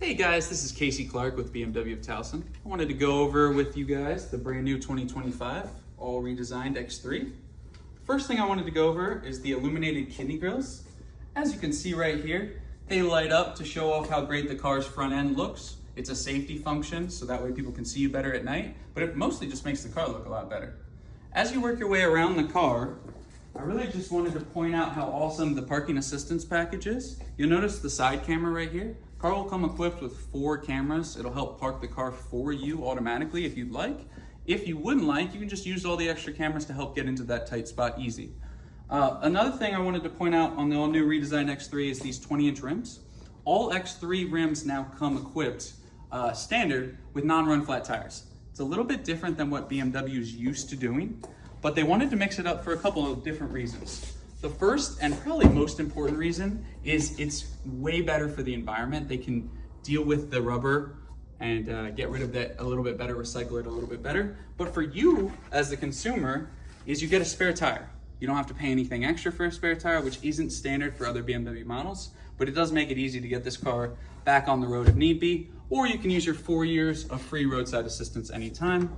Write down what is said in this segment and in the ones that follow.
Hey guys, this is Casey Clark with BMW of Towson. I wanted to go over with you guys the brand new 2025 all redesigned X3. First thing I wanted to go over is the illuminated kidney grills. As you can see right here, they light up to show off how great the car's front end looks. It's a safety function, so that way people can see you better at night, but it mostly just makes the car look a lot better. As you work your way around the car, I really just wanted to point out how awesome the parking assistance package is. You'll notice the side camera right here. Car will come equipped with 4 cameras. It'll help park the car for you automatically if you'd like. If you wouldn't like, you can just use all the extra cameras to help get into that tight spot easy. Another thing I wanted to point out on the all new redesigned X3 is these 20-inch rims. All X3 rims now come equipped standard with non-run flat tires. It's a little bit different than what BMW is used to doing, but they wanted to mix it up for a couple of different reasons. The first and probably most important reason is it's way better for the environment. They can deal with the rubber and get rid of that a little bit better, recycle it a little bit better. But for you as the consumer is you get a spare tire. You don't have to pay anything extra for a spare tire, which isn't standard for other BMW models, but it does make it easy to get this car back on the road if need be, or you can use your 4 years of free roadside assistance anytime.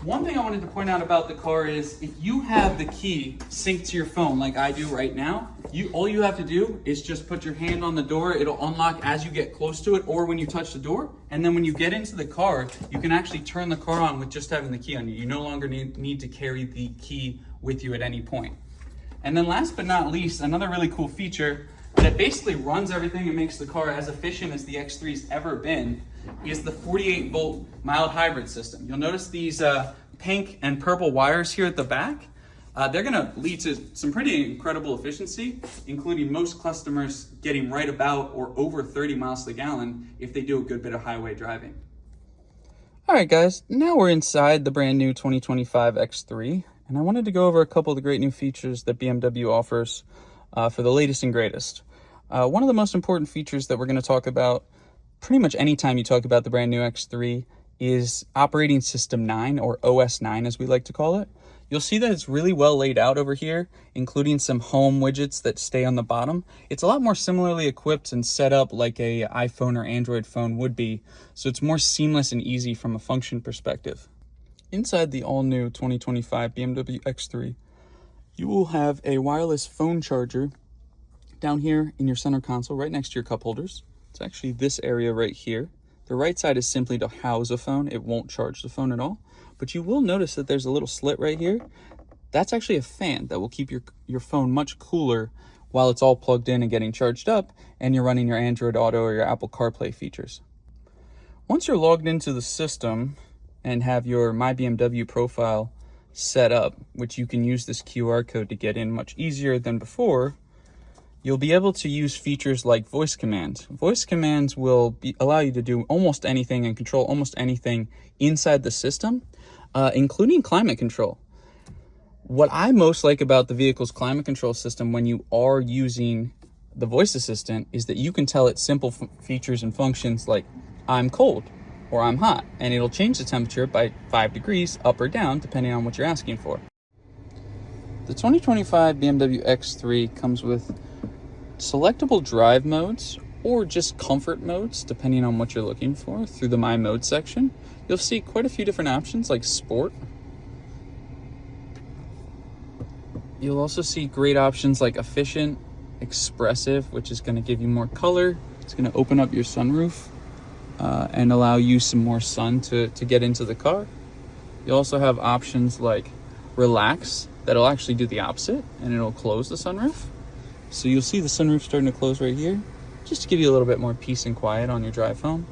One thing I wanted to point out about the car is if you have the key synced to your phone like I do right now, all you have to do is just put your hand on the door. It'll unlock as you get close to it or when you touch the door. And then when you get into the car, you can actually turn the car on with just having the key on you. You no longer need to carry the key with you at any point. And then last but not least, another really cool feature that basically runs everything and makes the car as efficient as the X3's ever been is the 48-volt mild hybrid system. You'll notice these pink and purple wires here at the back. They're gonna lead to some pretty incredible efficiency, including most customers getting right about or over 30 miles to the gallon if they do a good bit of highway driving. All right, guys, now we're inside the brand new 2025 X3, and I wanted to go over a couple of the great new features that BMW offers for the latest and greatest. One of the most important features that we're gonna talk about pretty much anytime you talk about the brand new X3 is operating system 9, or OS 9 as we like to call it. You'll see that it's really well laid out over here, including some home widgets that stay on the bottom. It's a lot more similarly equipped and set up like a iPhone or Android phone would be, so it's more seamless and easy from a function perspective. Inside the all-new 2025 BMW X3, you will have a wireless phone charger down here in your center console right next to your cup holders. It's actually this area right here. The right side is simply to house a phone. It won't charge the phone at all. But you will notice that there's a little slit right here. That's actually a fan that will keep your phone much cooler while it's all plugged in and getting charged up and you're running your Android Auto or your Apple CarPlay features. Once you're logged into the system and have your My BMW profile set up, which you can use this QR code to get in much easier than before, you'll be able to use features like voice commands. Voice commands will allow you to do almost anything and control almost anything inside the system, including climate control. What I most like about the vehicle's climate control system when you are using the voice assistant is that you can tell it simple features and functions like I'm cold or I'm hot, and it'll change the temperature by 5 degrees up or down depending on what you're asking for. The 2025 BMW X3 comes with selectable drive modes or just comfort modes depending on what you're looking for through the My Mode section. You'll see quite a few different options like Sport. You'll also see great options like Efficient, Expressive, which is going to give you more color. It's going to open up your sunroof and allow you some more sun to get into the car. You also have options like Relax that'll actually do the opposite and it'll close the sunroof. So you'll see the sunroof starting to close right here, just to give you a little bit more peace and quiet on your drive home.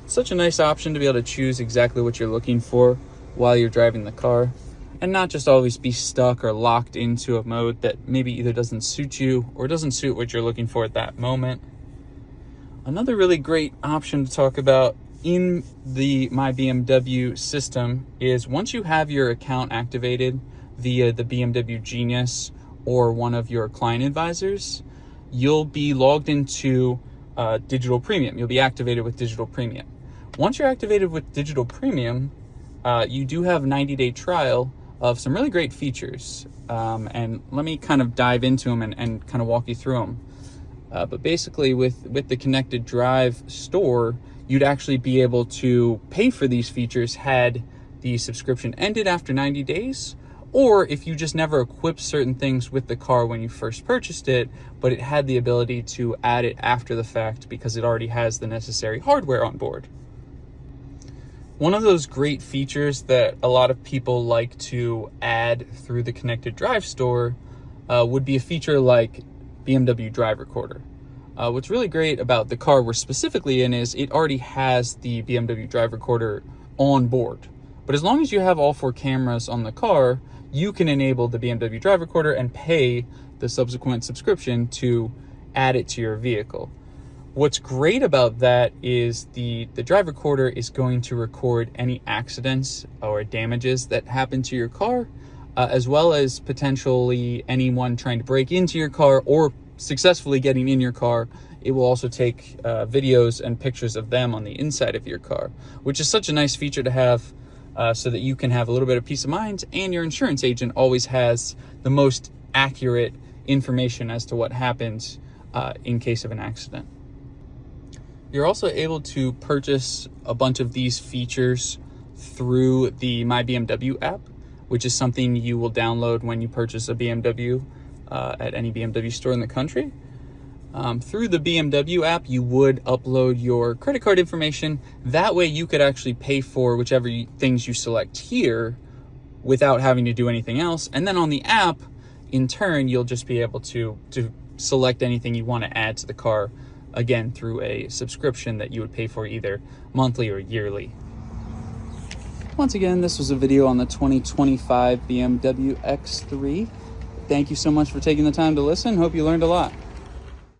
It's such a nice option to be able to choose exactly what you're looking for while you're driving the car, and not just always be stuck or locked into a mode that maybe either doesn't suit you or doesn't suit what you're looking for at that moment. Another really great option to talk about in the My BMW system is once you have your account activated via the BMW Genius or one of your client advisors, you'll be logged into Digital Premium. You'll be activated with Digital Premium. Once you're activated with Digital Premium, you do have a 90-day trial of some really great features. And let me kind of dive into them and kind of walk you through them. But basically with the connected drive store, you'd actually be able to pay for these features had the subscription ended after 90 days, or if you just never equipped certain things with the car when you first purchased it, but it had the ability to add it after the fact because it already has the necessary hardware on board. One of those great features that a lot of people like to add through the connected drive store would be a feature like BMW Drive Recorder. What's really great about the car we're specifically in is it already has the BMW Drive Recorder on board. But as long as you have all 4 cameras on the car, you can enable the BMW Drive Recorder and pay the subsequent subscription to add it to your vehicle. What's great about that is the Drive Recorder is going to record any accidents or damages that happen to your car, as well as potentially anyone trying to break into your car or successfully getting in your car. It will also take videos and pictures of them on the inside of your car, which is such a nice feature to have so that you can have a little bit of peace of mind, and your insurance agent always has the most accurate information as to what happens in case of an accident. You're also able to purchase a bunch of these features through the My BMW app, which is something you will download when you purchase a BMW at any BMW store in the country. Through the BMW app, you would upload your credit card information. That way you could actually pay for whichever things you select here without having to do anything else. And then on the app, in turn, you'll just be able to select anything you want to add to the car, again, through a subscription that you would pay for either monthly or yearly. Once again, this was a video on the 2025 BMW X3. Thank you so much for taking the time to listen. Hope you learned a lot.